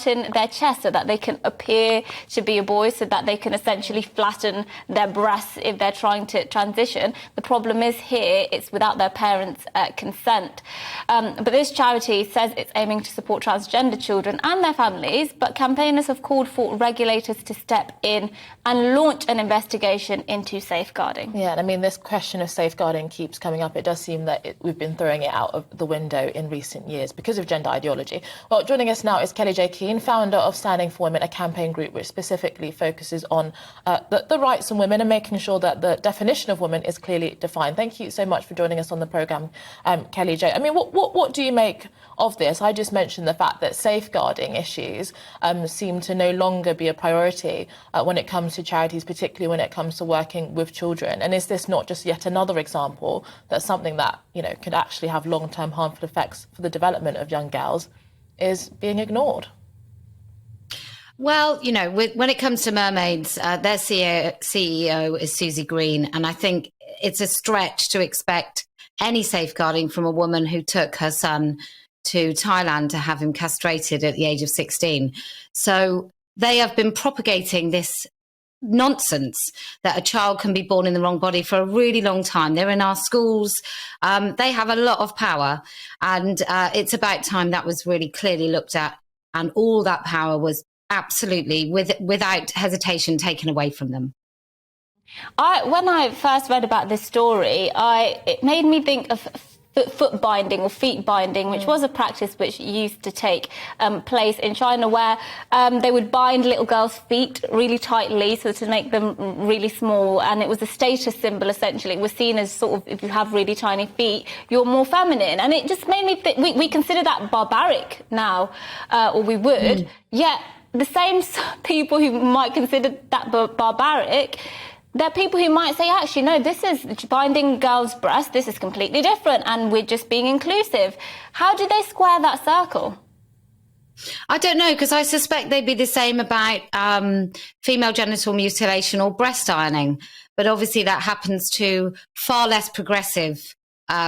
flatten their chest so that they can appear to be a boy, so that they can essentially flatten their breasts if they're trying to transition. The problem is here, it's without their parents' consent. But this charity says it's aiming to support transgender children and their families, but campaigners have called for regulators to step in and launch an investigation into safeguarding. Yeah, and I mean, this question of safeguarding keeps coming up. It does seem that we've been throwing it out of the window in recent years because of gender ideology. Well, joining us now is Kellie-Jay Keen, founder of Standing for Women, a campaign group which specifically focuses on the rights of women and making sure that the definition of women is clearly defined. Thank you so much for joining us on the programme, Kellie-Jay. I mean, what do you make of this? I just mentioned the fact that safeguarding issues seem to no longer be a priority when it comes to charities, particularly when it comes to working with children. And is this not just yet another example that something that, you know, could actually have long-term harmful effects for the development of young girls is being ignored? Well, you know, when it comes to mermaids, their CEO is Susie Green, and I think it's a stretch to expect any safeguarding from a woman who took her son to Thailand to have him castrated at the age of 16. So they have been propagating this nonsense that a child can be born in the wrong body for a really long time. They're in our schools. They have a lot of power, and it's about time that was really clearly looked at, and all that power was absolutely, without hesitation, taken away from them. When I first read about this story, it made me think of foot binding or feet binding, which was a practice which used to take place in China, where they would bind little girls' feet really tightly so to make them really small, and it was a status symbol. Essentially, it was seen as sort of, if you have really tiny feet, you're more feminine, and it just made me think we consider that barbaric now, or we would. Yet the same people who might consider that barbaric, there are people who might say, actually, no, this is binding girls' breasts, this is completely different, and we're just being inclusive. How do they square that circle? I don't know, because I suspect they'd be the same about female genital mutilation or breast ironing. But obviously that happens to far less progressive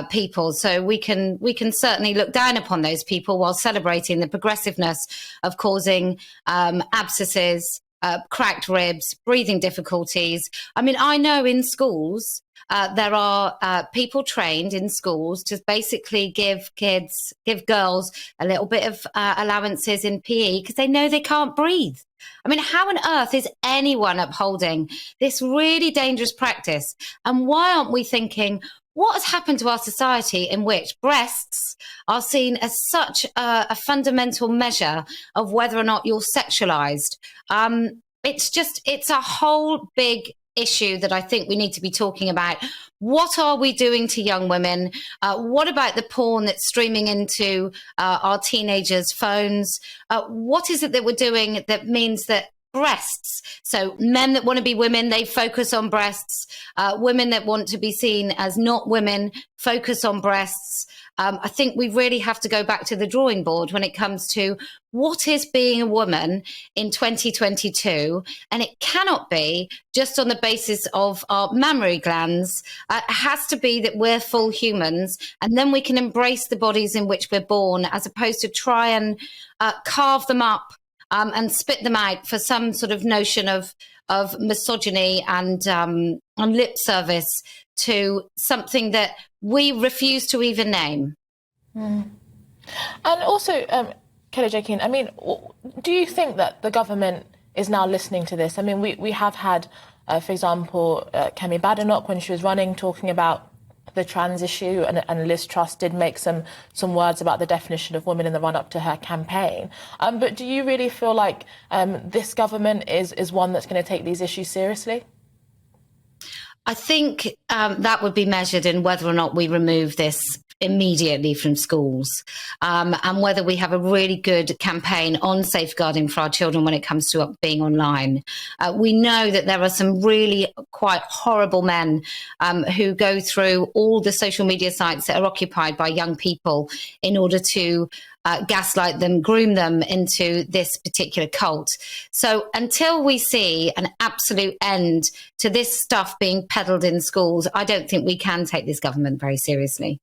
people. So we can certainly look down upon those people while celebrating the progressiveness of causing abscesses, cracked ribs, breathing difficulties. I mean, I know in schools there are people trained in schools to basically give girls a little bit of allowances in PE because they know they can't breathe. I mean, how on earth is anyone upholding this really dangerous practice? And why aren't we thinking, what has happened to our society in which breasts are seen as such a fundamental measure of whether or not you're sexualized? It's a whole big issue that I think we need to be talking about. What are we doing to young women? What about the porn that's streaming into our teenagers' phones? What is it that we're doing that means that breasts, so men that want to be women, they focus on breasts. Women that want to be seen as not women focus on breasts. I think we really have to go back to the drawing board when it comes to what is being a woman in 2022. And it cannot be just on the basis of our mammary glands. It has to be that we're full humans, and then we can embrace the bodies in which we're born, as opposed to try and carve them up and spit them out for some sort of notion of misogyny and lip service to something that we refuse to even name. And also, Kellie-Jay Keen, I mean, do you think that the government is now listening to this? I mean, we have had, for example, Kemi Badenoch, when she was running, talking about the trans issue, and Liz Truss did make some words about the definition of women in the run-up to her campaign. But do you really feel like this government is one that's going to take these issues seriously? I think that would be measured in whether or not we remove this immediately from schools, and whether we have a really good campaign on safeguarding for our children when it comes to being online. We know that there are some really quite horrible men who go through all the social media sites that are occupied by young people in order to gaslight them, groom them into this particular cult. So until we see an absolute end to this stuff being peddled in schools, I don't think we can take this government very seriously.